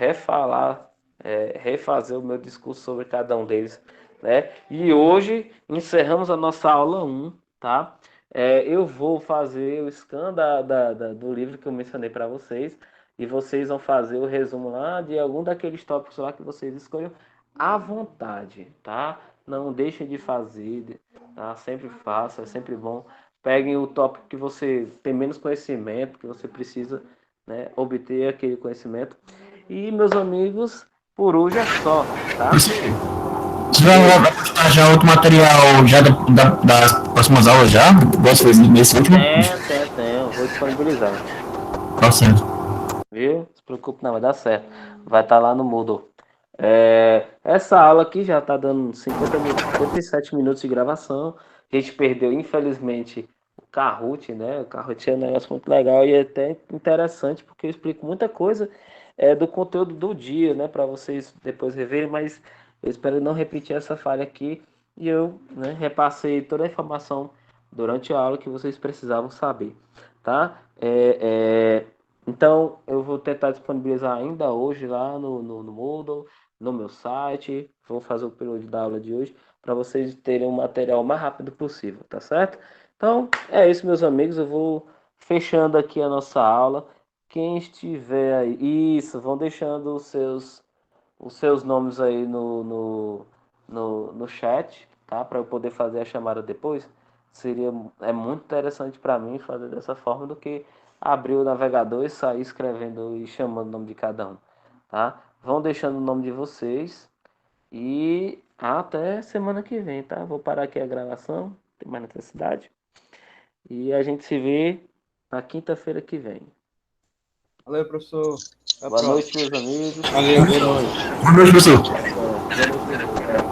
refazer o meu discurso sobre cada um deles, né? E hoje encerramos a nossa aula 1, tá? eu vou fazer o scan do livro que eu mencionei para vocês e vocês vão fazer o resumo lá de algum daqueles tópicos lá que vocês escolham à vontade, tá? Não deixem de fazer, tá? Sempre faça, é sempre bom. Peguem o tópico que você tem menos conhecimento, que você precisa, né, obter aquele conhecimento. E, meus amigos, por hoje é só, tá? Você vai postar já outro material já das próximas aulas já? Gosto desse último? Tem. Eu vou disponibilizar. Tá certo. Viu? Não se preocupe não, vai dar certo. Vai estar lá no Moodle. Essa aula aqui já está dando 57 minutos de gravação. A gente perdeu, infelizmente, o Kahoot, né? O Kahoot é um negócio muito legal e é até interessante, porque eu explico muita coisa do conteúdo do dia, né? Para vocês depois reverem, mas eu espero não repetir essa falha aqui. E eu, né, repassei toda a informação durante a aula que vocês precisavam saber, tá? Então, eu vou tentar disponibilizar ainda hoje lá no Moodle, no meu site. Vou fazer o upload da aula de hoje para vocês terem o material o mais rápido possível, tá certo? Então, é isso, meus amigos. Eu vou fechando aqui a nossa aula. Quem estiver aí, vão deixando os seus nomes aí no chat, tá? Para eu poder fazer a chamada depois. É muito interessante para mim fazer dessa forma do que abrir o navegador e sair escrevendo e chamando o nome de cada um, tá? Vão deixando o nome de vocês e até semana que vem, tá? Vou parar aqui a gravação, não tem mais necessidade. E a gente se vê na quinta-feira que vem. Valeu, professor. Boa noite, meus amigos. Valeu, boa noite. Boa noite, professor. Boa noite.